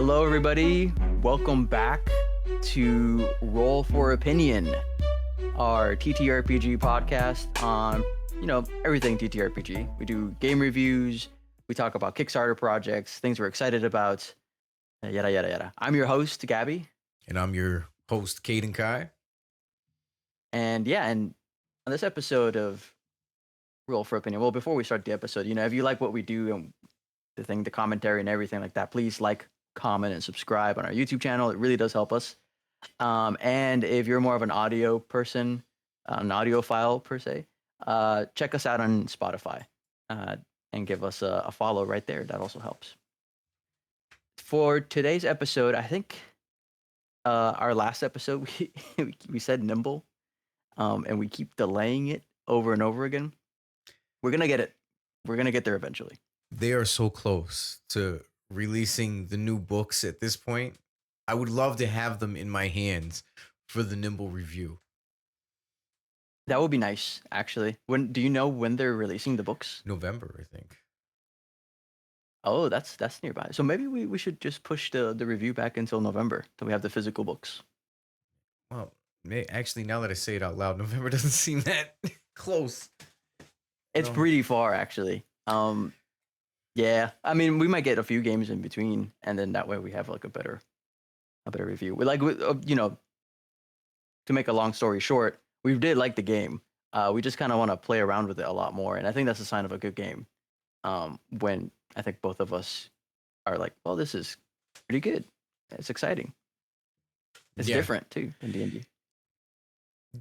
Hello, everybody. Welcome back to Roll for Opinion, our TTRPG podcast on, everything TTRPG. We do game reviews. We talk about Kickstarter projects, things we're excited about, yada, yada, yada. I'm your host, Gabby. And I'm your host, Caden Kai. And on this episode of Roll for Opinion, well, before we start the episode, if you like what we do and the commentary and everything like that, please like, comment, and subscribe on our YouTube channel. It really does help us. And if you're more of an audio person, an audiophile per se, check us out on Spotify and give us a follow right there. That also helps. For today's episode, I think our last episode, we said nimble, and we keep delaying it over and over again. We're going to get it. We're going to get there eventually. They are so close to releasing the new books at this point. I would love to have them in my hands for the Nimble review. That would be nice, actually. Do you know when they're releasing the books? November, I think. Oh, that's nearby. So maybe we should just push the review back until November till we have the physical books. Well, actually, now that I say it out loud, November doesn't seem that close. It's pretty far, actually. Yeah, I mean, we might get a few games in between, and then that way we have like a better review. To make a long story short, we did like the game. We just kind of want to play around with it a lot more, and I think that's a sign of a good game. When I think both of us are like, well, this is pretty good. It's exciting. It's different too than D&D.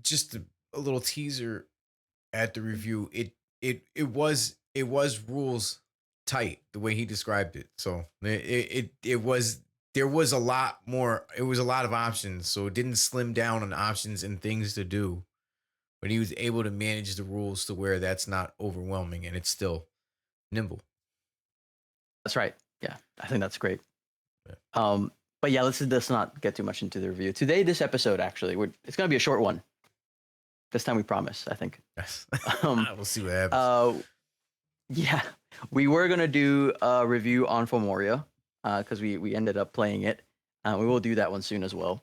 Just a little teaser at the review. It was rules tight the way he described it. So there was a lot more. It was a lot of options. So it didn't slim down on options and things to do, but he was able to manage the rules to where that's not overwhelming and it's still nimble. That's right. Yeah, I think that's great. Yeah. But yeah, let's not get too much into the review today. This episode actually, it's gonna be a short one. This time we promise. I think. Yes. We'll see what happens. Yeah, we were gonna do a review on Fomoria because we ended up playing it. We will do that one soon as well.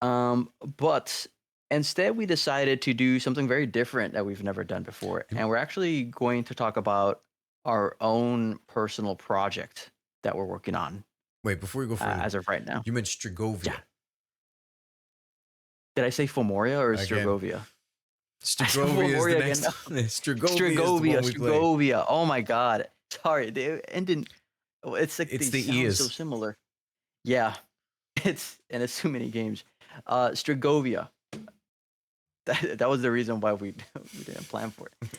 But instead, we decided to do something very different that we've never done before, and we're actually going to talk about our own personal project that we're working on. Wait, before we go further, as of right now, you meant Strigovia. Yeah. Did I say Fomoria or Strigovia? Strigovia is the next. Strigovia. Oh my God! Sorry, they ended. It's like it's they sound so similar. Yeah, it's too many games. Strigovia. That was the reason why we didn't plan for it.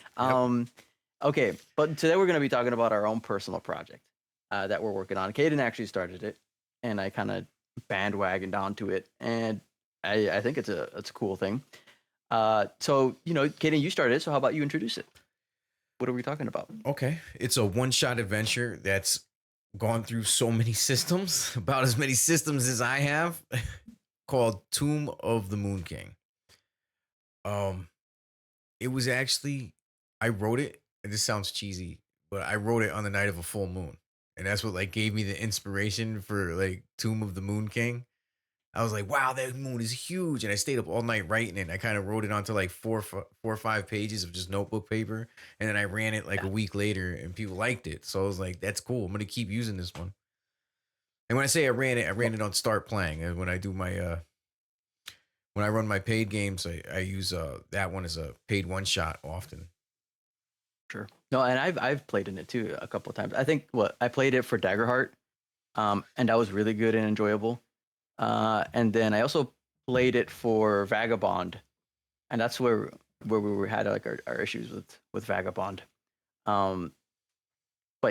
Okay, but today we're going to be talking about our own personal project that we're working on. Caden actually started it, and I kind of bandwagoned onto it, and I think it's a cool thing. So, Caden, you started it, so how about you introduce it? What are we talking about? Okay. It's a one-shot adventure that's gone through so many systems, about as many systems as I have, called Tomb of the Moon King. It was actually, I wrote it, and this sounds cheesy, but I wrote it on the night of a full moon. And that's what gave me the inspiration for Tomb of the Moon King. I was like, wow, that moon is huge. And I stayed up all night writing it. And I kind of wrote it onto four or five pages of just notebook paper. And then I ran it a week later and people liked it. So I was like, that's cool. I'm going to keep using this one. And when I say I ran it on Start Playing. And when I do my, when I run my paid games, I use that one as a paid one shot often. Sure. No, and I've played in it too a couple of times. I think I played it for Daggerheart. And that was really good and enjoyable. And then I also played it for Vagabond, and that's where we had our issues with Vagabond. But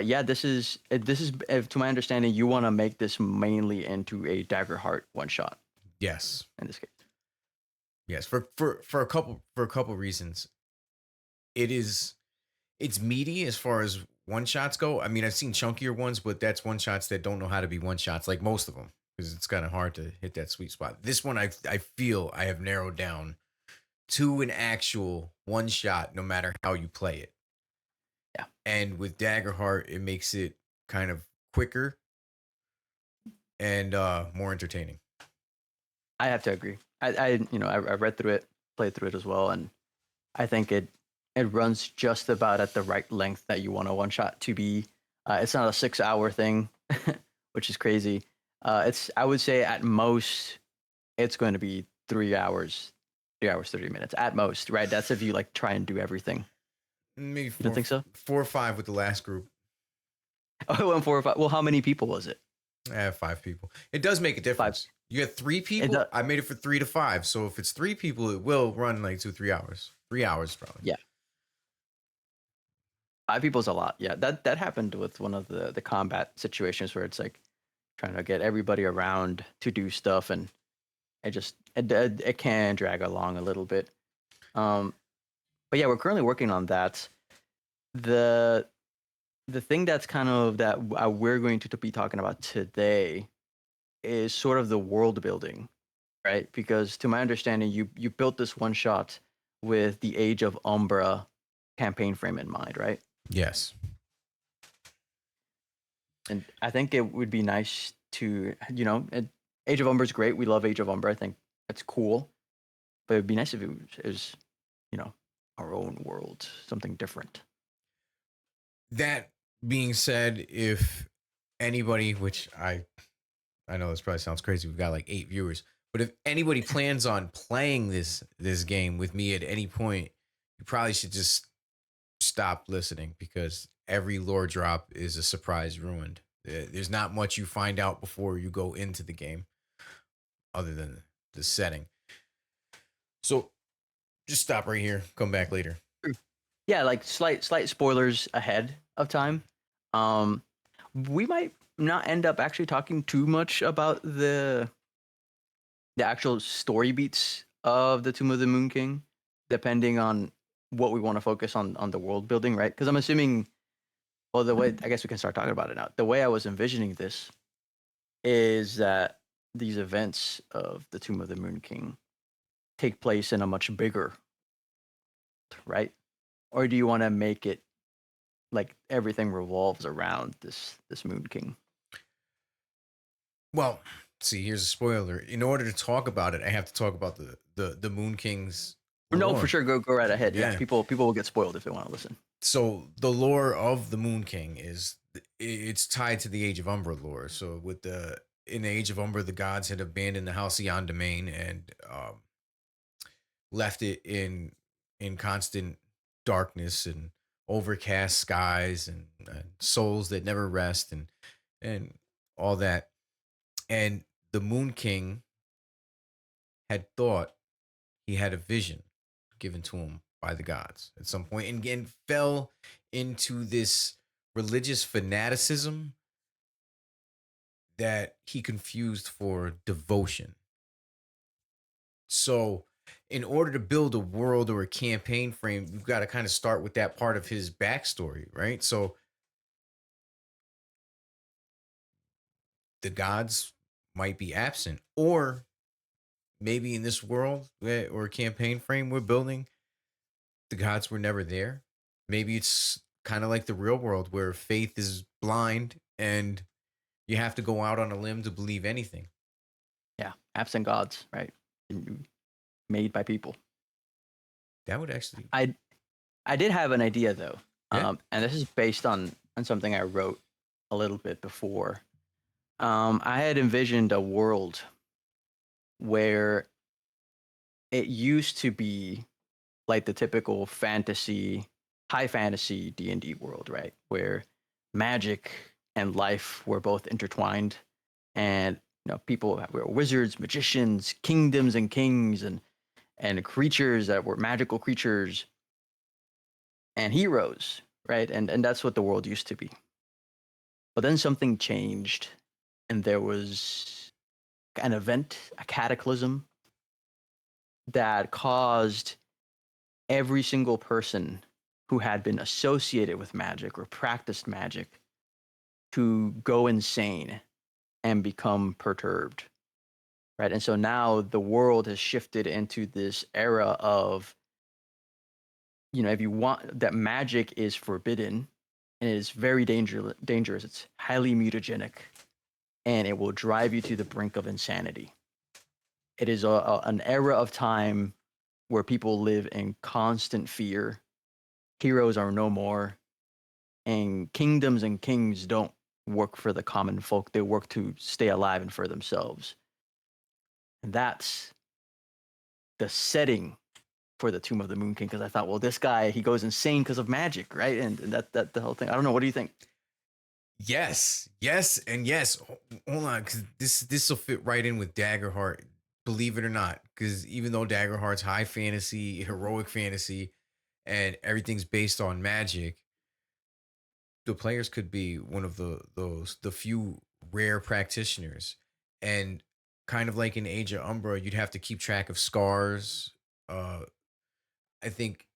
yeah, this is to my understanding, you want to make this mainly into a Daggerheart one shot. Yes. In this case. Yes, for a couple reasons. It's meaty as far as one shots go. I mean, I've seen chunkier ones, but that's one shots that don't know how to be one shots, like most of them. Because it's kind of hard to hit that sweet spot. This one, I feel I have narrowed down to an actual one shot, no matter how you play it. Yeah. And with Daggerheart, it makes it kind of quicker and more entertaining. I have to agree. I read through it, played through it as well, and I think it runs just about at the right length that you want a one shot to be. It's not a 6 hour thing, which is crazy. It's I would say at most it's going to be 3 hours, 3 hours 30 minutes at most, right? That's if you like try and do everything. Maybe You don't think so? 4 or 5 with the last group. Oh, it went 4 or 5. Well, how many people was it? I have 5 people. It does make a Five. difference. You get three It people. does. I made it for 3 to 5. So if it's 3 people, it will run like 2, 3 hours. 3 hours probably. Yeah, 5 people is a lot. Yeah, that happened with one of the combat situations where it's like trying to get everybody around to do stuff, and it can drag along a little bit. Um, but yeah, we're currently working on that. The the thing that's kind of that we're going to be talking about today is sort of the world building, right? Because to my understanding, you built this one shot with the Age of Umbra campaign frame in mind, right? Yes. And I think it would be nice to, Age of Umbra is great. We love Age of Umbra. I think it's cool, but it'd be nice if it was, you know, our own world, something different. That being said, if anybody, which I know this probably sounds crazy, we've got like 8 viewers, but if anybody plans on playing this game with me at any point, you probably should just stop listening because every lore drop is a surprise ruined. There's not much you find out before you go into the game, other than the setting. So just stop right here. Come back later. Yeah, like slight spoilers ahead of time. Um, we might not end up actually talking too much about the actual story beats of the Tomb of the Moon King, depending on what we want to focus on the world building, right? Because I'm assuming, well, the way I guess we can start talking about it now. The way I was envisioning this is that these events of the Tomb of the Moon King take place in a much bigger, right? Or do you want to make it like everything revolves around this Moon King? Well, see, here's a spoiler. In order to talk about it, I have to talk about the Moon King's No, for lore. sure. Go right ahead. Yeah, Yeah. people will get spoiled if they want to listen. So the lore of the Moon King is it's tied to the Age of Umbra lore. So with the in the Age of Umbra, the gods had abandoned the Halcyon domain and left it in constant darkness and overcast skies and souls that never rest and all that. And the Moon King had thought he had a vision given to him by the gods at some point and again fell into this religious fanaticism that he confused for devotion. So, in order to build a world or a campaign frame, you've got to kind of start with that part of his backstory, right? So, the gods might be absent, or maybe in this world or campaign frame we're building, the gods were never there. Maybe it's kind of like the real world where faith is blind and you have to go out on a limb to believe anything. Yeah, absent gods, right? Made by people. That would actually, I I did have an idea though, yeah. and this is based on something I wrote a little bit before. I had envisioned a world where it used to be like the typical fantasy, high fantasy D&D world, right? Where magic and life were both intertwined, and people were wizards, magicians, kingdoms and kings, and creatures that were magical creatures and heroes, right? And that's what the world used to be. But then something changed, and there was an event, a cataclysm that caused every single person who had been associated with magic or practiced magic to go insane and become perturbed, right? And so now the world has shifted into this era of, if you want that, magic is forbidden and it is very dangerous. It's highly mutagenic. and it will drive you to the brink of insanity. It is an era of time where people live in constant fear. Heroes are no more, and kingdoms and kings don't work for the common folk. They work to stay alive and for themselves. And that's the setting for the Tomb of the Moon King. Because I thought, well, this guy, he goes insane because of magic, right? And that the whole thing. I don't know. What do you think? Yes, yes, and yes. Hold on, because this will fit right in with Daggerheart. Believe it or not, because even though Daggerheart's high fantasy, heroic fantasy, and everything's based on magic, the players could be one of the few rare practitioners, and kind of like in Age of Umbra, you'd have to keep track of scars. Uh, I think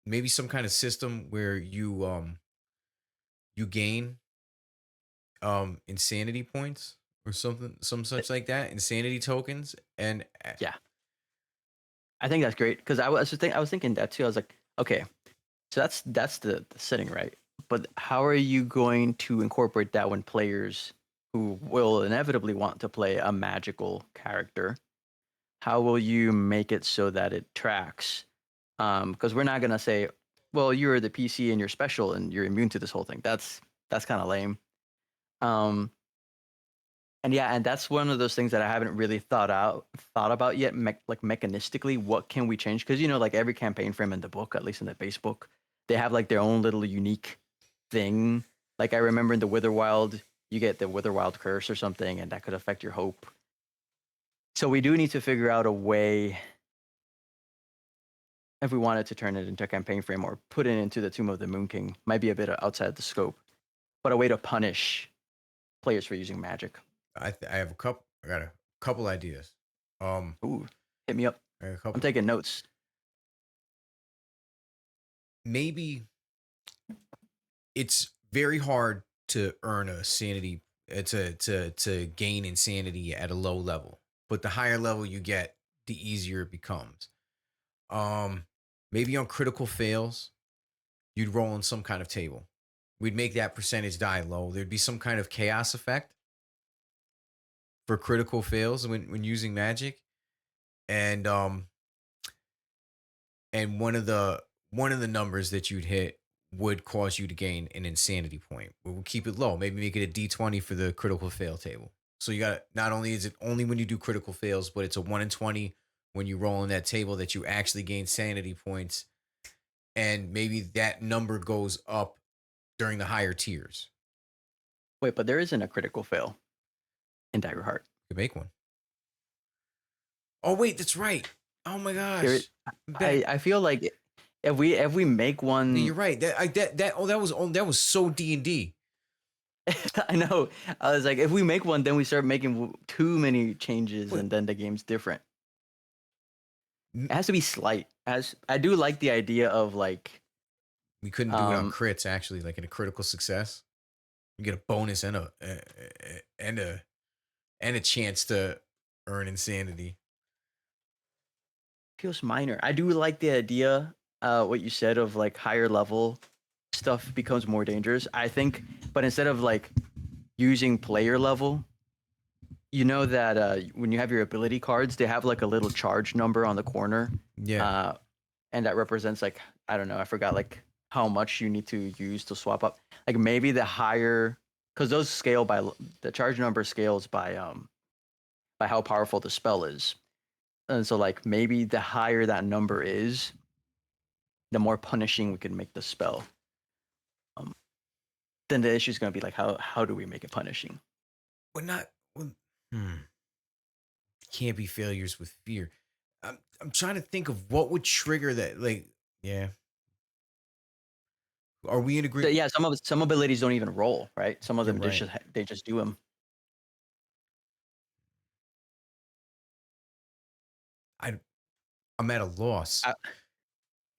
maybe some kind of system where you gain insanity points or something, some such like that, insanity tokens, and Yeah, I think that's great because I was thinking that too. I was like, okay, so that's the setting, right? But how are you going to incorporate that when players who will inevitably want to play a magical character, how will you make it so that it tracks? Because we're not gonna say, well, you're the PC and you're special and you're immune to this whole thing. That's kind of lame. Um, and yeah, and that's one of those things that I haven't really thought about yet, like mechanistically, what can we change? Because like every campaign frame in the book, at least in the base book, they have like their own little unique thing. Like I remember in the Witherwild, you get the Witherwild curse or something, and that could affect your hope. So we do need to figure out a way if we wanted to turn it into a campaign frame or put it into the Tomb of the Moon King. Might be a bit outside the scope, but a way to punish players for using magic. I have a couple. I got a couple ideas. Um, Ooh, hit me up. I got a I'm couple. taking notes. Maybe it's very hard to earn a sanity to gain insanity at a low level, but the higher level you get, the easier it becomes. Um, Maybe on critical fails, you'd roll on some kind of table. We'd make that percentage die low. There'd be some kind of chaos effect for critical fails when using magic, and one of the numbers that you'd hit would cause you to gain an insanity point. We'll keep it low. Maybe make it a D20 for the critical fail table. So you got, not only is it only when you do critical fails, but it's a 1 in 20 when you roll on that table that you actually gain sanity points, and maybe that number goes up during the higher tiers. Wait, but there isn't a critical fail in Daggerheart. You can make one. Oh wait, that's right. Oh my There, gosh. I feel like if we make Yeah, you're one, right. That was so D&D. I know. I was like, if we make one, then we start making too many changes, But and then the game's different. It has to be slight. As I do like the idea of like, we couldn't do it on um, crits, actually, like in a critical success. You get a bonus and a and a chance to earn insanity. feels minor. I do like the idea, what you said of like higher level stuff becomes more dangerous. I think, but instead of like using player level, you know that when you have your ability cards, they have like a little charge number on the corner, Yeah. uh, and that represents like I don't know, I forgot like how much you need to use to swap up. Like maybe the higher, because those scale by the charge number scales by how powerful the spell is, and so like maybe the higher that number is, the more punishing we can make the spell. Um, then the issue is going to be like how do we make it punishing? But not well, hmm. Can't be failures with fear. I'm trying to think of what would trigger that. Like, yeah. Are we in So agreement? yeah, some abilities don't even roll, right? Some of You're them right. they just do them. I I'm at a loss.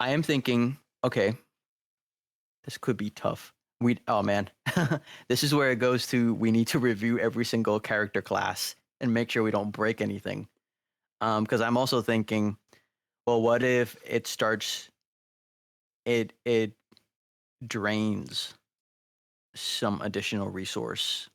I am thinking, okay, this could be tough. Oh man, this is where it goes to. We need to review every single character class and make sure we don't break anything. Because I'm also thinking, well, what if it drains some additional resource?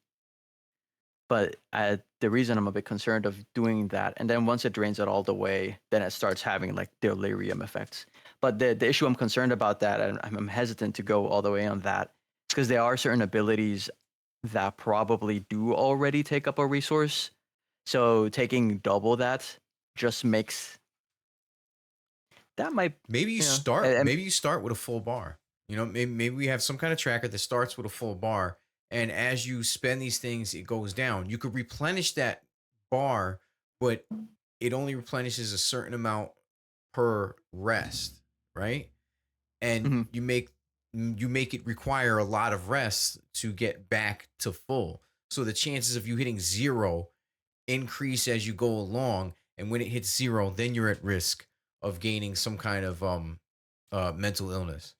But the reason I'm a bit concerned of doing that, and then once it drains it all the way, then it starts having like delirium effects. But the issue I'm concerned about that, and I'm hesitant to go all the way on that, is because there are certain abilities that probably do already take up a resource. So taking double that just makes that might, Maybe you you know, start. Maybe you start with a full bar. You know, maybe we have some kind of tracker that starts with a full bar, and as you spend these things, it goes down. You could replenish that bar, but it only replenishes a certain amount per rest, right? And mhm. you make it require a lot of rest to get back to full. So the chances of you hitting zero increase as you go along, and when it hits zero, then you're at risk of gaining some kind of mental illness.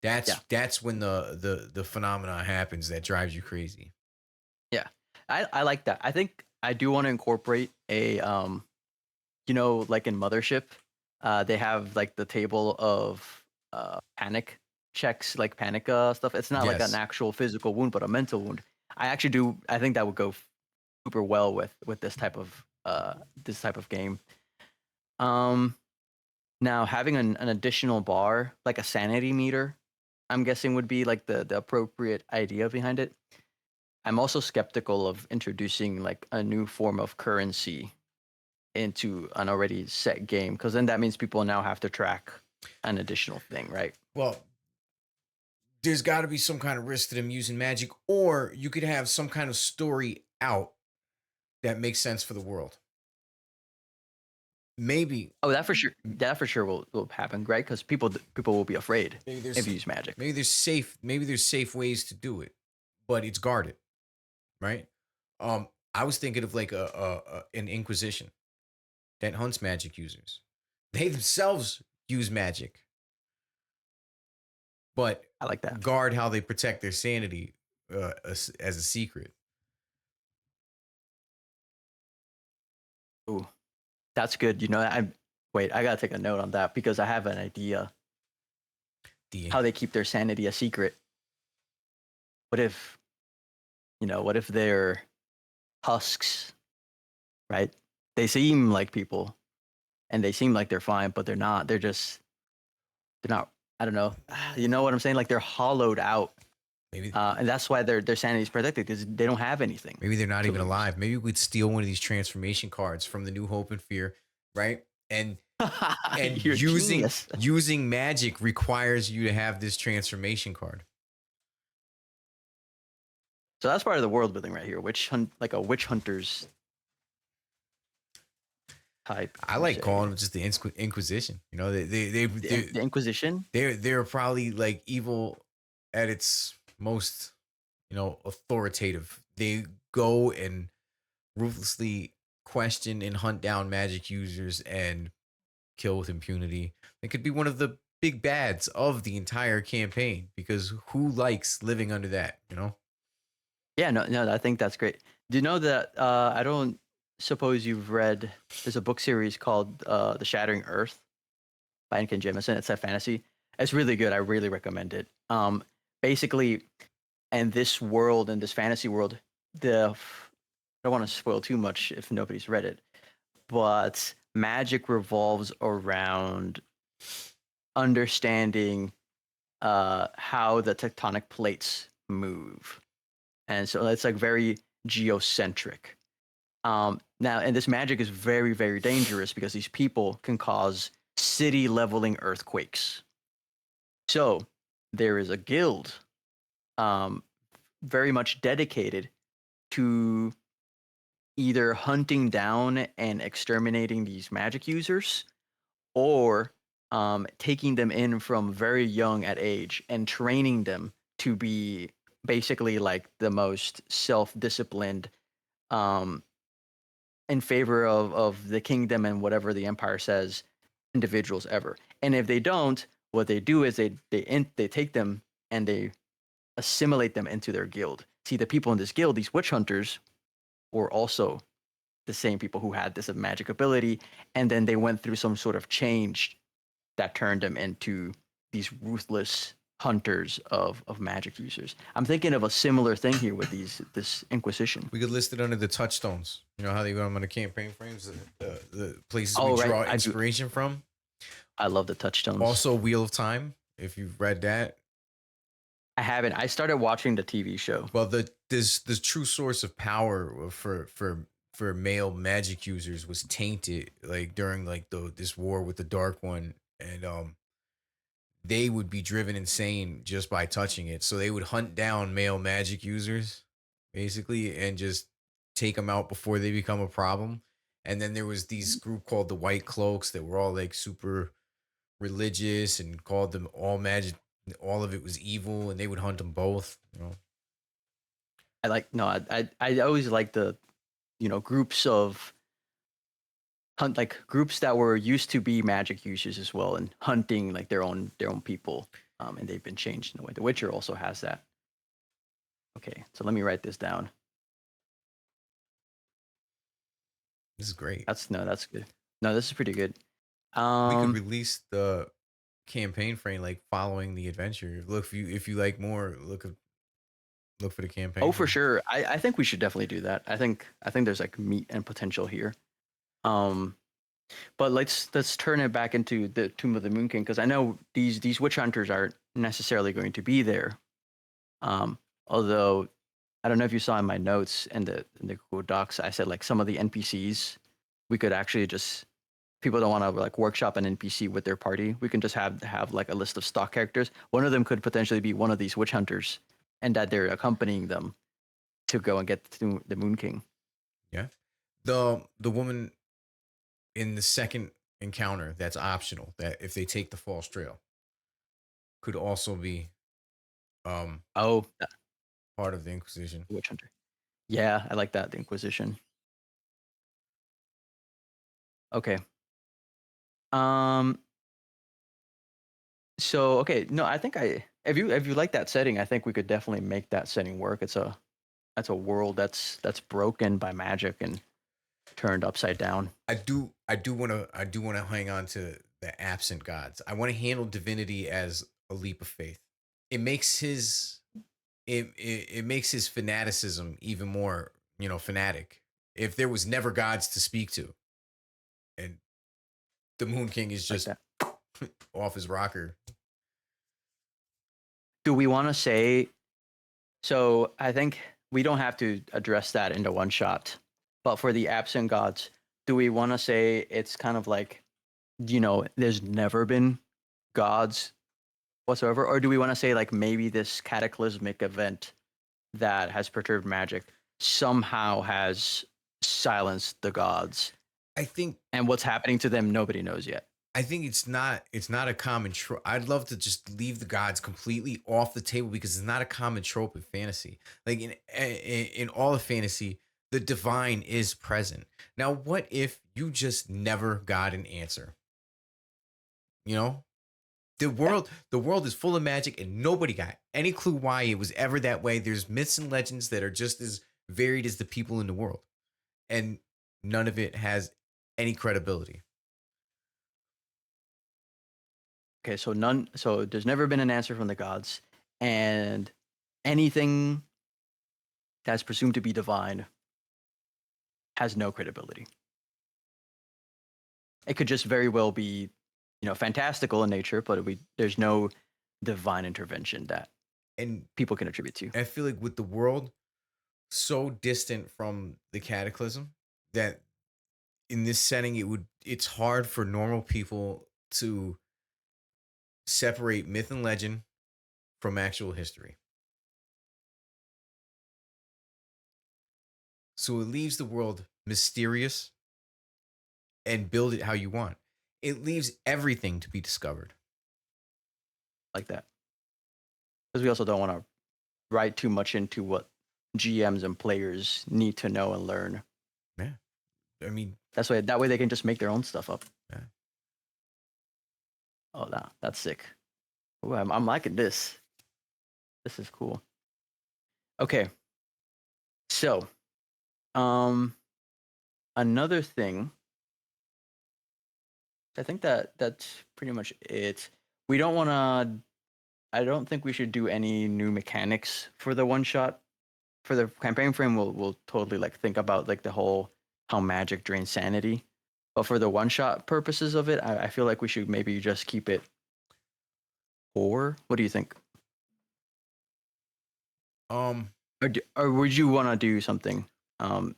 Yeah, That's when the phenomena happens that drives you crazy. yeah. I like that. I think I do want to incorporate a like in Mothership, they have like the table of panic checks, like panic stuff. It's not like an Yes. actual physical wound, but a mental wound. I actually do. I think that would go super well with this type of game. Um, Now having an additional bar, like a sanity meter, I'm guessing would be like the appropriate idea behind it. I'm also skeptical of introducing like a new form of currency into an already set game because then that means people now have to track an additional thing, right? Well, there's got to be some kind of risk to them using magic, or you could have some kind of story out that makes sense for the world. Maybe, Oh, that for sure. That for sure will happen, right? Because people will be afraid maybe if there's you use magic. maybe there's safe ways to do it, but it's guarded, right? I was thinking of like an inquisition that hunts magic users. They themselves use magic, but I like that. guard how they protect their sanity as a secret. Ooh, that's good. I gotta take a note on that because I have an idea The how they keep their sanity a secret. What if what if they're husks, right? They seem like people and they seem like they're fine, but they're not. They're not. I don't know. You know what I'm saying? Like they're hollowed out, maybe and that's why their sanity is protected because they don't have anything maybe they're not to even lose. alive. Maybe we'd steal one of these transformation cards from the New Hope and Fear, right? And You're a using genius. using magic requires you to have this transformation card. So that's part of the world building right here. Witch hunt, like a witch hunters type, I you like say? calling them just the Inquisition. You know, The Inquisition. they're probably like evil at its most, authoritative. They go and ruthlessly question and hunt down magic users and kill with impunity. It could be one of the big bads of the entire campaign because who likes living under that, you know? Yeah, no, no, I think that's great. Do you know that? I don't suppose you've read. There's a book series called "The Shattering Earth" by N.K. Jemisin. It's a fantasy. It's really good. I really recommend it. Basically, in this world, in this fantasy world, I don't want to spoil too much if nobody's read it, but magic revolves around understanding how the tectonic plates move, and so it's like very geocentric. Now, and this magic is very, very dangerous because these people can cause city leveling earthquakes. So there is a guild um, very much dedicated to either hunting down and exterminating these magic users or taking them in from very young at age and training them to be basically like the most self-disciplined um, in favor of the kingdom and whatever the empire says individuals ever. And if they don't, what they do is they take them and they assimilate them into their guild. See, the people in this guild, these witch hunters, were also the same people who had this magic ability, and then they went through some sort of change that turned them into these ruthless hunters of magic users. I'm thinking of a similar thing here with this Inquisition. We could list it under the touchstones. You know how they go on the campaign frames, the places we Oh, right. draw I do. inspiration from. I love the touchstones. Also, Wheel of Time. If you've read that, I haven't. I started watching the TV show. well, the true source of power for male magic users was tainted like during like this war with the Dark One, and they would be driven insane just by touching it. So they would hunt down male magic users basically and just take them out before they become a problem. And then there was these group called the White Cloaks that were all like super religious and called them all magic. All of it was evil, and they would hunt them both. You know, I like no. I always like the groups of hunt like groups that were used to be magic users as well and hunting like their own people. And they've been changed in a way. The Witcher also has that. Okay, so let me write this down. this is great. That's no, that's good. No, this is pretty good. We could Um, release the campaign frame like following the adventure. Look, if you like more, look for the campaign oh, for frame. sure. I think we should definitely do that. I think there's like meat and potential here. Um, but let's turn it back into the Tomb of the Moon King because I know these witch hunters aren't necessarily going to be there. Although I don't know if you saw in my notes and the Google Docs, I said like some of the NPCs we could actually just people don't want to like workshop an NPC with their party. We can just have like a list of stock characters. One of them could potentially be one of these witch hunters, and that they're accompanying them to go and get the Moon King. Yeah, the woman in the second encounter that's optional. That if they take the false trail, could also be um Oh, part of the Inquisition. witch hunter. Yeah, I like that. The Inquisition. Okay. Um. So okay, no, I think I if you like that setting, I think we could definitely make that setting work. It's a world that's broken by magic and turned upside down. I do want to hang on to the absent gods. I want to handle divinity as a leap of faith. It makes his it makes his fanaticism even more, fanatic. If there was never gods to speak to, and the Moon King is Like just that. off his rocker. Do we want to say so? I think we don't have to address that into one shot. But for the absent gods, do we want to say it's kind of like there's never been gods whatsoever, or do we want to say like maybe this cataclysmic event that has perturbed magic somehow has silenced the gods, I think and what's happening to them nobody knows yet. I think it's not a common trope. I'd love to just leave the gods completely off the table because it's not a common trope in fantasy. Like in all of fantasy, the divine is present. Now, what if you just never got an answer? You know, the Yeah. world is full of magic and nobody got any clue why it was ever that way. There's myths and legends that are just as varied as the people in the world, and none of it has any credibility. Okay, so none. So there's never been an answer from the gods, and anything that's presumed to be divine has no credibility. It could just very well be, fantastical in nature, but there's no divine intervention that And people can attribute to. I feel like with the world so distant from the cataclysm that in this setting it's hard for normal people to separate myth and legend from actual history. So it leaves the world mysterious and build it how you want. It leaves everything to be discovered. Like that, because we also don't want to write too much into what GMs and players need to know and learn. Yeah. I mean, That way they can just make their own stuff up. yeah. Oh, that's sick. Ooh, I'm liking this. This is cool. Okay, so um, another thing. I think that's pretty much it. We don't want to I don't think we should do any new mechanics for the one shot. For the campaign frame, we'll totally like think about like the whole how magic drains sanity. But for the one shot purposes of it, I feel like we should maybe just keep it core. What do you think? Um, Or would you want to do something? Because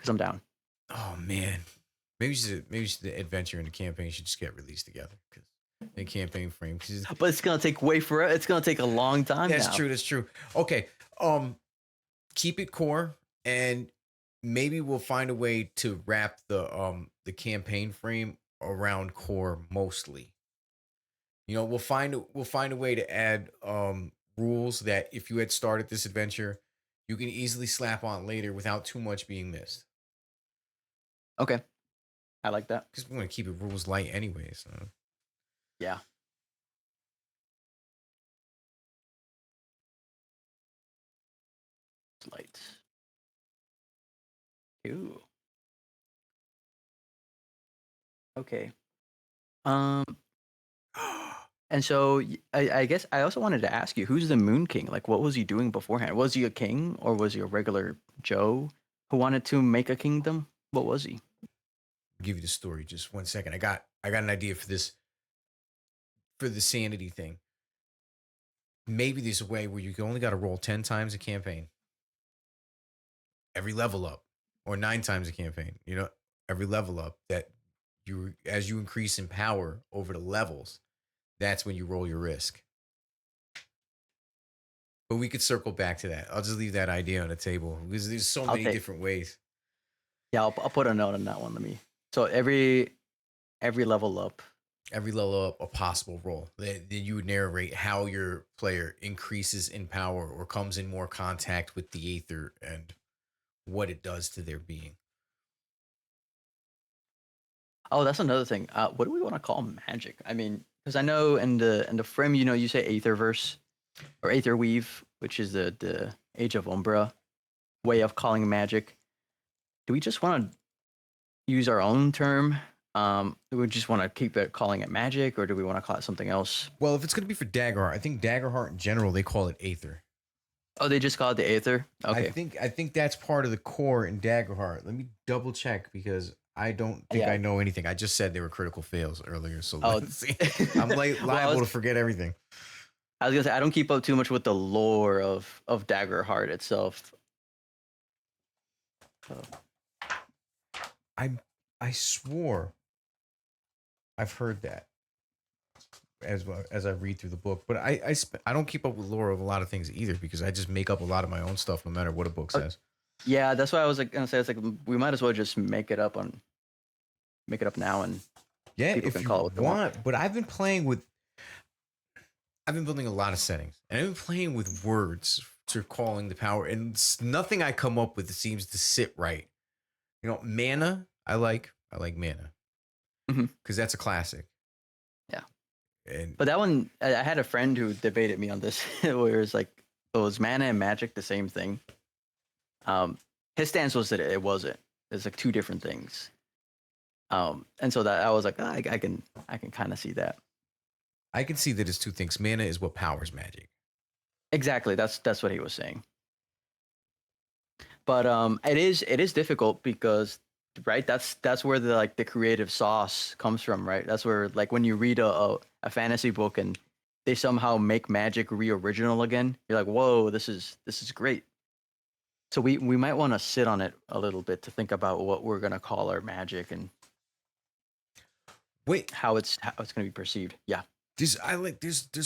I'm down. oh man, maybe the adventure and the campaign should just get released together because the campaign frame. 'Cause But it's gonna take way for It's gonna take a long time that's now. true. That's true. Okay. Keep it core, and maybe we'll find a way to wrap the campaign frame around core mostly. We'll find a way to add rules that if you had started this adventure, you can easily slap on later without too much being missed. Okay, I like that. Because we want to keep it rules light anyway. So Yeah, lights. Ooh. Okay. Um. And so I guess I also wanted to ask you, who's the Moon King? Like, what was he doing beforehand? Was he a king or was he a regular Joe who wanted to make a kingdom? What was he? give you the story. Just 1 second. I got an idea for the sanity thing. Maybe there's a way where you only got to roll 10 times a campaign, every level up, or 9 times a campaign. Every level up that you as you increase in power over the levels, that's when you roll your risk. But we could circle back to that. I'll just leave that idea on the table because there's so I'll many take. different ways. Yeah, I'll put a note on that one. Let me. So every level up. Every level up a possible roll. Then you would narrate how your player increases in power or comes in more contact with the aether and what it does to their being. Oh, that's another thing. What do we want to call magic? I mean, because I know in the frame, you say Aetherverse or Aetherweave, which is the Age of Umbra way of calling magic. Do we just want to use our own term? Do we just want to keep it calling it magic, or do we want to call it something else? Well, if it's going to be for Daggerheart, I think Daggerheart in general, they call it aether. Oh, they just call it the Aether. I Okay, think I think that's part of the core in Daggerheart. Let me double check because I don't think I yeah. know anything. I just said they were critical fails earlier, so Oh, let's see. I'm well, liable to forget everything. I was gonna say I don't keep up too much with the lore of Daggerheart itself. So, I I swore I've heard that as I read through the book, but I don't keep up with lore of a lot of things either because I just make up a lot of my own stuff no matter what a book uh, says. yeah, that's why I was like gonna say it's like we might as well just make it up now, and Yeah, people if can you call it what they want. want, but I've been building a lot of settings and I've been playing with words to calling the power, and nothing I come up with seems to sit right. Mana, I like mana Hmm. because that's a classic. Yeah, And but that one I had a friend who debated me on this, where it's like, oh, is mana and magic the same thing? Um, his stance was that it wasn't. It's like two different things. And so that I was like, I can kind of see that. I can see that it's two things. Mana is what powers magic. Exactly. That's what he was saying. But it is difficult because right that's where the creative sauce comes from, right? That's where like when you read a fantasy book and they somehow make magic re-original again, you're like, whoa, this is great. So we might want to sit on it a little bit to think about what we're gonna call our magic and Wait, how it's gonna be perceived. Yeah. there's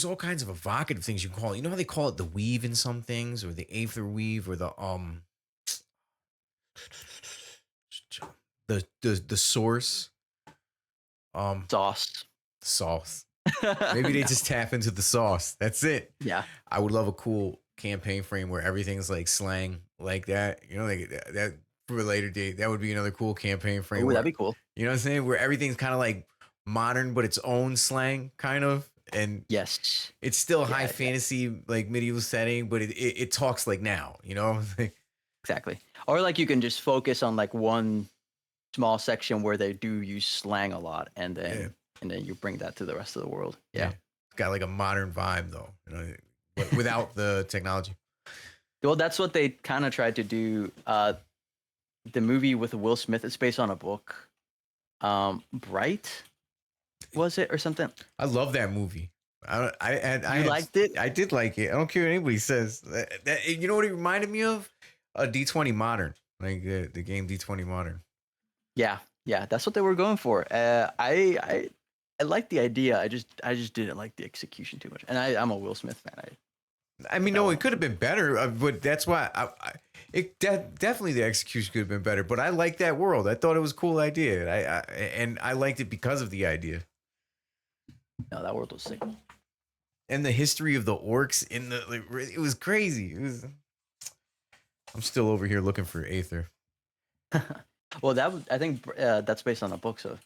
all kinds of evocative things you can call it. You know how they call it the weave in some things, or the aether weave, or the source, um Sauce. sauce. Maybe they No. just tap into the sauce. That's it. Yeah. I would love a cool campaign frame where everything's like slang like that. Like that for a later date. That would be another cool campaign frame Oh, that'd where be cool. you know what I'm saying, where everything's kind of like modern but its own slang kind of, and Yes. it's still high Yeah, yeah, fantasy like medieval setting, but it talks like now. exactly. Or like you can just focus on like one small section where they do use slang a lot, and Yeah, then you bring that to the rest of the world. yeah. Yeah. got like a modern vibe though, you know, without the technology. Well, that's what they kind of tried to do. The movie with Will Smith is based on a book. Bright was it or something? I love that movie. You liked it? I did like it. I don't care what anybody says. You know what it reminded me of? A D20 Modern, like the game D20 Modern. Yeah, yeah, that's what they were going for. I like the idea. I just didn't like the execution too much. And I'm a Will Smith fan. I mean, That no, one. it could have been better, but that's why definitely the execution could have been better. But I like that world. I thought it was a cool idea. And I liked it because of the idea No, that world was sick. and the history of the orcs in the. Like, it was crazy. It was. I'm still over here looking for Aether. Well, I think that's based on a book. So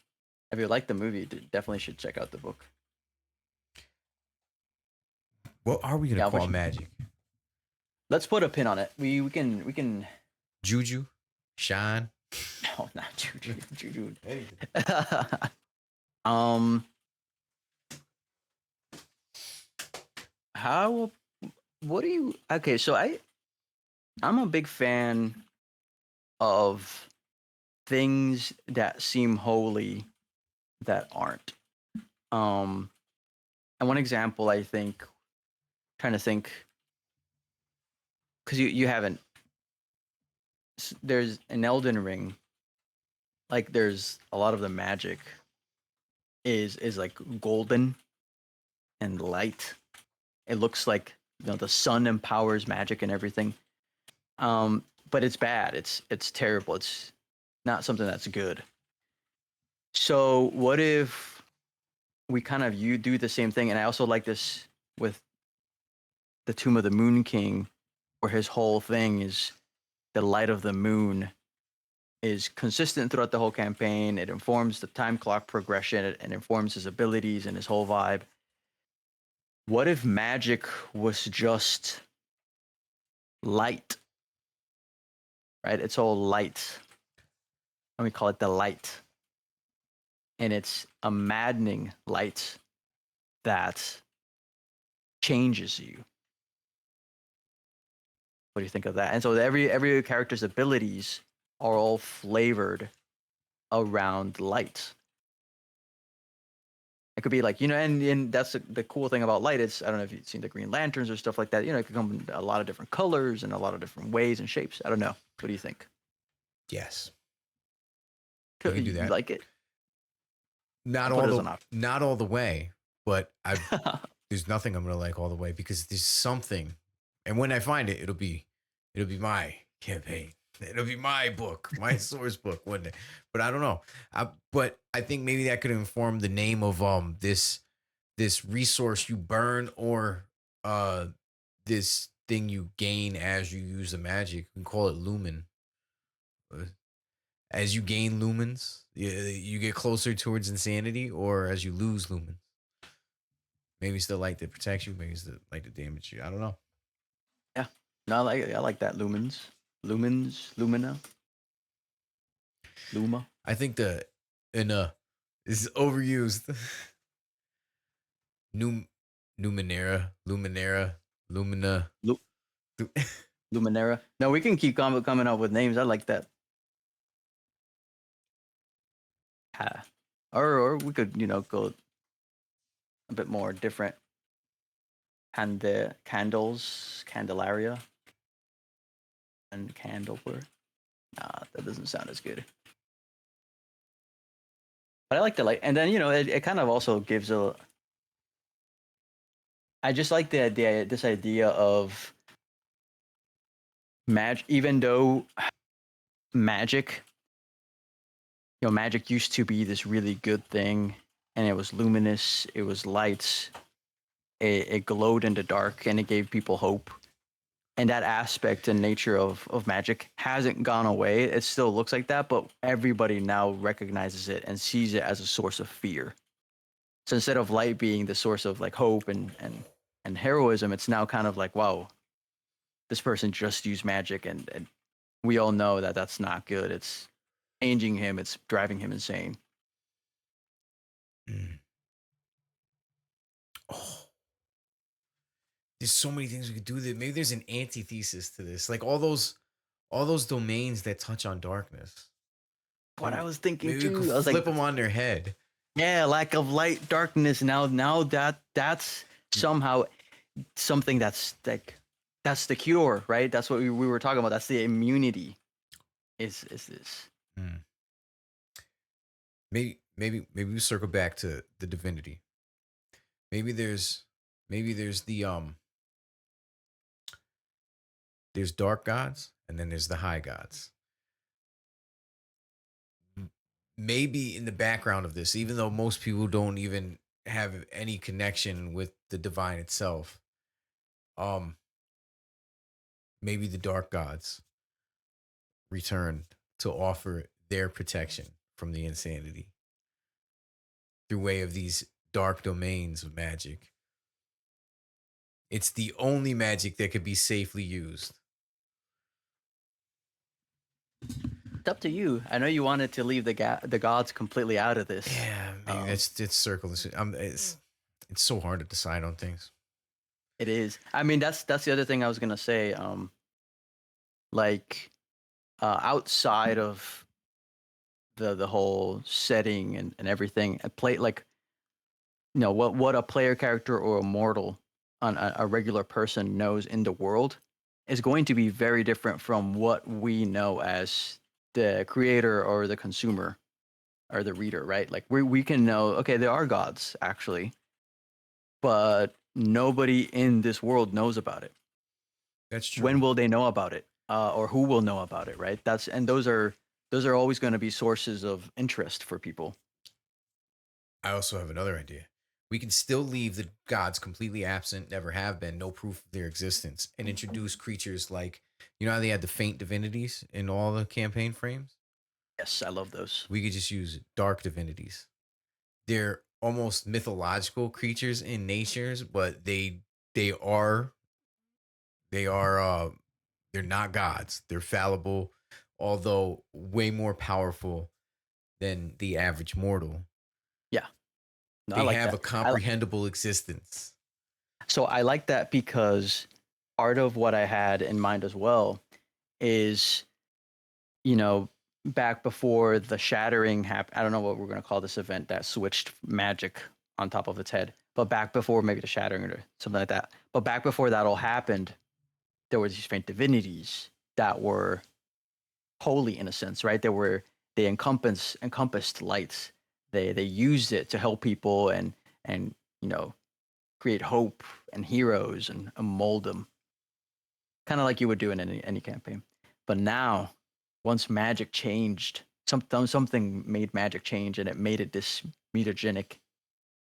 if you like the movie, you definitely should check out the book. What are we gonna Yeah, call magic? let's put a pin on it. We can. Juju, shine. No, not Juju. Juju. Anything. um. How? What do you? Okay, so I'm a big fan of things that seem holy that aren't. Um, and one example, I think, trying to think, because you haven't. There's an Elden Ring. Like there's a lot of the magic is like golden and light. It looks like the sun empowers magic and everything. But it's bad. It's terrible. It's not something that's good. So what if we kind of you do the same thing? And I also like this with the Tomb of the Moon King, where his whole thing is the light of the moon is consistent throughout the whole campaign. It informs the time clock progression. It informs his abilities and his whole vibe. What if magic was just light? Right? It's all light. And we call it the light. And it's a maddening light that changes you. What do you think of that? And so every character's abilities are all flavored around light. It could be like, and that's the cool thing about light. It's, I don't know if you've seen the Green Lanterns or stuff like that. It could come in a lot of different colors and a lot of different ways and shapes. I don't know. What do you think? Yes, you can do You that. like it? Not I'll put all it as the an option. not all the way, but there's nothing I'm gonna like all the way because there's something, and when I find it, it'll be my campaign. It'll be my book, my source book one day. But I don't know. But I think maybe that could inform the name of this resource you burn or this thing you gain as you use the magic. We can call it lumen. As you gain lumens, you get closer towards insanity, or as you lose lumens. Maybe it's the light that protects you. Maybe it's the light that damage you. I don't know. Yeah. No, I like that. Lumina, Luma. I think the in is overused. Num Luminera, Lumina. Lu- Luminera. No, we can keep coming up with names. I like that. Or we could, go a bit more different. And the candles, Candelaria, and Candlewood. Nah, that doesn't sound as good. But I like the light, and then it kind of also gives a. I just like this idea of magic, even though magic, magic used to be this really good thing, and it was luminous, it was lights, it glowed in the dark, and it gave people hope. And that aspect and nature of magic hasn't gone away. It still looks like that, but everybody now recognizes it and sees it as a source of fear. So instead of light being the source of like hope and heroism, it's now kind of like, wow, this person just used magic, and we all know that that's not good. It's changing him. It's driving him insane. Mm. Oh, There's so many things we could do. That maybe there's an antithesis to this, like all those domains that touch on darkness. What I Maybe was thinking maybe we could too. I was like, flip them on their head. yeah, lack of light, darkness. Now that's somehow something that's like that's the cure, right? That's what we were talking about. That's the immunity. Is this? Hmm. Maybe we circle back to the divinity. Maybe there's there's dark gods and then there's the high gods. Maybe in the background of this, even though most people don't even have any connection with the divine itself, um, maybe the dark gods return to offer their protection from the insanity through way of these dark domains of magic. It's the only magic that could be safely used. It's up to you. I know you wanted to leave the gods completely out of this. Yeah, maybe Um, it's circle. It's so hard to decide on things. it is. I mean, that's the other thing I was gonna say. Like outside of the whole setting and everything, a play like what a player character or a mortal on a regular person knows in the world is going to be very different from what we know as the creator or the consumer or the reader, right? Like we can know, okay, there are gods actually, but nobody in this world knows about it. That's true. When will they know about it? Or who will know about it, right? Those are always going to be sources of interest for people. I also have another idea. We can still leave the gods completely absent, never have been, no proof of their existence, and introduce creatures like, how they had the faint divinities in all the campaign frames? Yes, I love those. We could just use dark divinities. They're almost mythological creatures in natures, but they are they are they're not gods. They're fallible, although way more powerful than the average mortal. Yeah, no, I They like have a that. comprehensible existence. So I like that because part of what I had in mind as well is, you know, back before the shattering happened. I don't know what we're going to call this event that switched magic on top of its head, but back before maybe the shattering or something like that. But back before that all happened, there were these faint divinities that were holy in a sense, right? They encompassed lights. They used it to help people and you know create hope and heroes and mold them, kind of like you would do in any campaign. But now, once magic changed, something made magic change, and it made it this mutagenic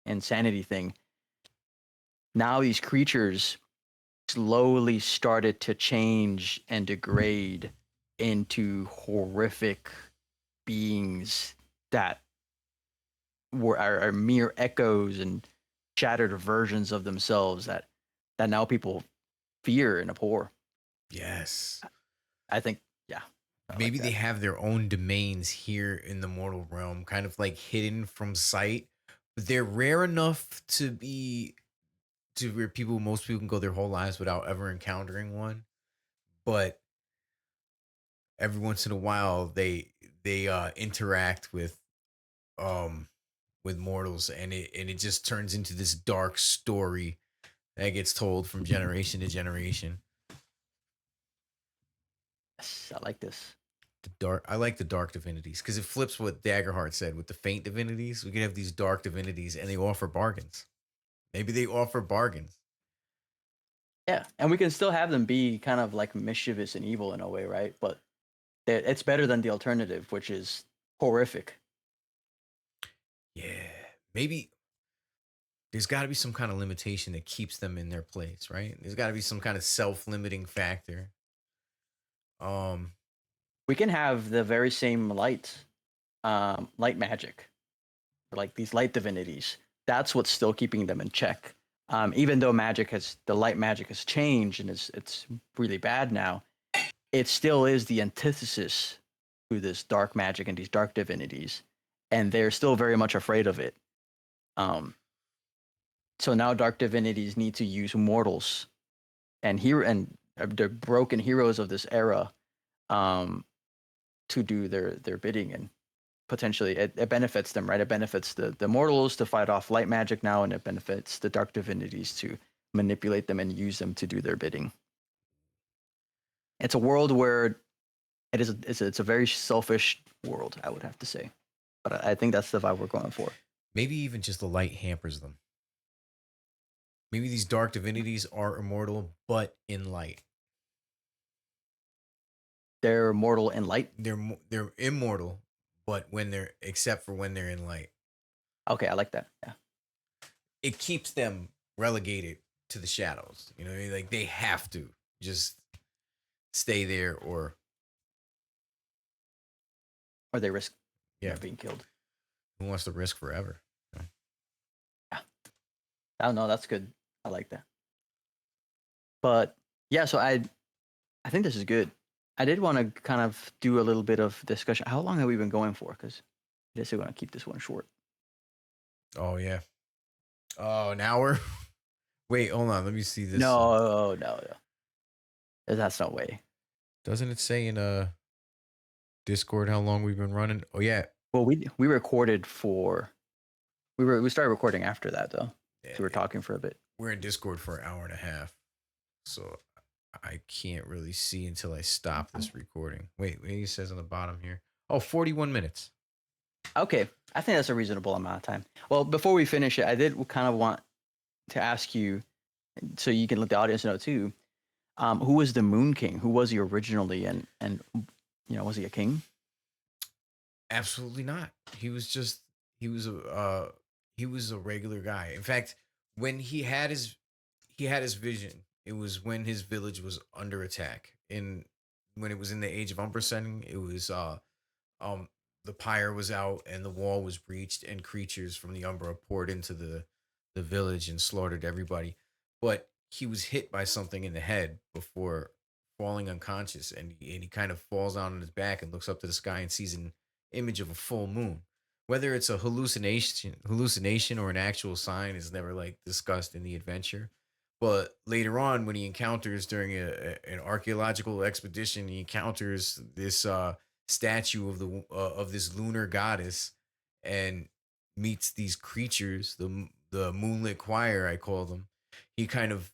insanity thing. Now these creatures slowly started to change and degrade into horrific beings that are mere echoes and shattered versions of themselves that now people fear and abhor. Yes. I think, yeah, I like Maybe they that. have their own domains here in the mortal realm, kind of like hidden from sight, but they're rare enough to where most people can go their whole lives without ever encountering one. But every once in a while, they interact um with mortals, and it just turns into this dark story that gets told from generation to generation. Yes, I like this. I like the dark divinities because it flips what Daggerheart said with the faint divinities. We could have these dark divinities and they offer bargains. Maybe they offer bargains. Yeah, and we can still have them be kind of like mischievous and evil in a way, right? But it's better than the alternative, which is horrific. Yeah. Maybe there's got to be some kind of limitation that keeps them in their place, right? There's got to be some kind of self-limiting factor. Um We can have the very same light magic, like these light divinities. That's what's still keeping them in check. Even though the light magic has changed and it's really bad now, it still is the antithesis to this dark magic and these dark divinities, and they're still very much afraid of it. Um, so now dark divinities need to use mortals the broken heroes of this era um, to do their bidding, and potentially it benefits them, right? It benefits the mortals to fight off light magic now, and it benefits the dark divinities to manipulate them and use them to do their bidding. It's a world where it's a very selfish world, I would have to say, but I think that's the vibe we're going for. Maybe even just the light hampers them. Maybe these dark divinities are immortal, but in light. They're mortal in light. They're immortal, but except for when they're in light, Okay, I like that. Yeah. it keeps them relegated to the shadows. You know, what I mean? Like they have to just stay there, or Or they risk yeah, being killed. who wants to risk forever? Yeah. I don't know. That's good. I like that. But yeah, so I think this is good. I did want to kind of do a little bit of discussion. How long have we been going for? Because I guess we're going to keep this one short. Oh yeah. Oh, an hour. Wait, hold on. Let me see this. No. That's no way. Doesn't it say in Discord how long we've been running? Oh yeah. Well, we recorded for we started recording after that though. Yeah, So we were talking for a bit. we're in Discord for an hour and a half, so I can't really see until I stop this recording. Wait, it says on the bottom here. Oh, 41 minutes. Okay, I think that's a reasonable amount of time. Well, before we finish it, I did kind of want to ask you, so you can let the audience know too. Who was the Moon King? Who was he originally, and was he a king? Absolutely not. He was just he was a regular guy. In fact, when he had his vision, it was when his village was under attack. In When it was in the age of Umbersending, it was um the pyre was out and the wall was breached and creatures from the Umbra poured into the village and slaughtered everybody. But he was hit by something in the head before falling unconscious, and he kind of falls down on his back and looks up to the sky and sees an image of a full moon. Whether it's a hallucination or an actual sign is never like discussed in the adventure. But later on, when he encounters during an archaeological expedition, he encounters this statue of this lunar goddess, and meets these creatures, the moonlit choir, I call them. He kind of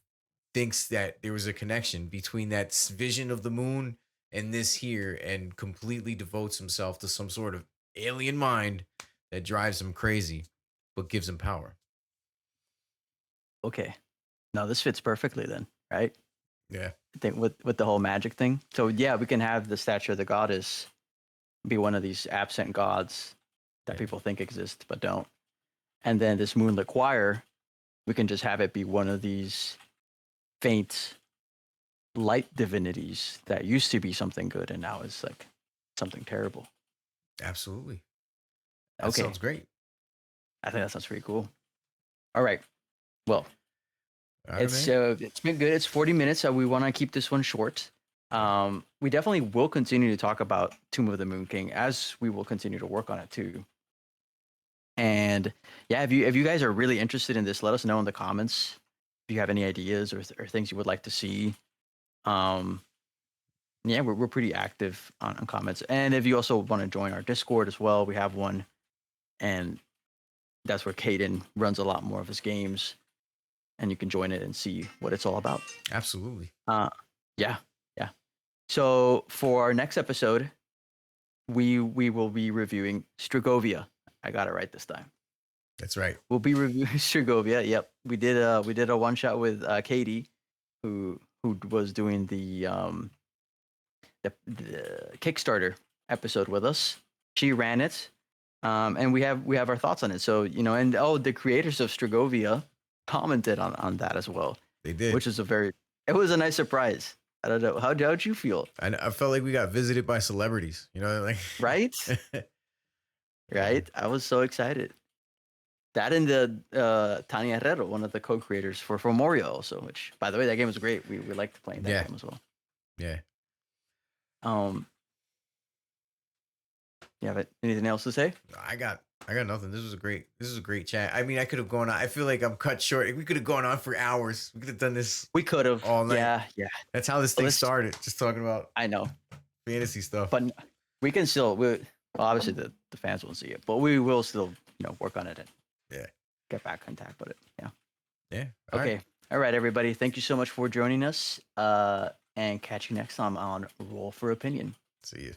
thinks that there was a connection between that vision of the moon and this here, and completely devotes himself to some sort of alien mind that drives him crazy but gives him power. Okay, no, this fits perfectly then, right? Yeah. I think with the whole magic thing. So yeah, we can have the statue of the goddess be one of these absent gods that Yeah. people think exist but don't. And then this moonlit choir, we can just have it be one of these faint light divinities that used to be something good and now is like something terrible. Absolutely. That Okay, sounds great. I think that sounds pretty cool. All right. Well, All right, man. it's been good. It's 40 minutes, so we want to keep this one short. We definitely will continue to talk about Tomb of the Moon King as we will continue to work on it too. And yeah, if you guys are really interested in this, let us know in the comments if you have any ideas or things you would like to see. Um, yeah, we're pretty active on comments. And if you also want to join our Discord as well, we have one, and that's where Caden runs a lot more of his games, and you can join it and see what it's all about. Absolutely. Yeah. So for our next episode, we will be reviewing Stragovia. I got it right this time. That's right. We'll be reviewing Stragovia. Yep, we did a one shot with Katie, who was doing the Kickstarter episode with us. She ran it, and we have our thoughts on it. So and the creators of Stragovia commented on that as well, They did. which is it was a nice surprise. I don't know how'd you feel? I felt like we got visited by celebrities. You know, like Right? Right? I was so excited. That and the Tanya Herrero, one of the co-creators for Morio also, which by the way, that game was great. We liked playing that game as well. Yeah. Um You have it? Anything else to say? I got nothing. This was a great chat. I mean, I could have gone on. I feel like I'm cut short. We could have gone on for hours. We could have done this We could have. all night. Yeah, yeah. That's how this Well, thing this started. Just talking about I know, fantasy stuff. but we can still. Well, obviously the fans won't see it, but we will still work on it and Yeah. get back contact with it. Yeah. Yeah. All Okay. right. All right, everybody. Thank you so much for joining us. And catch you next time on Roll for Opinion. See you.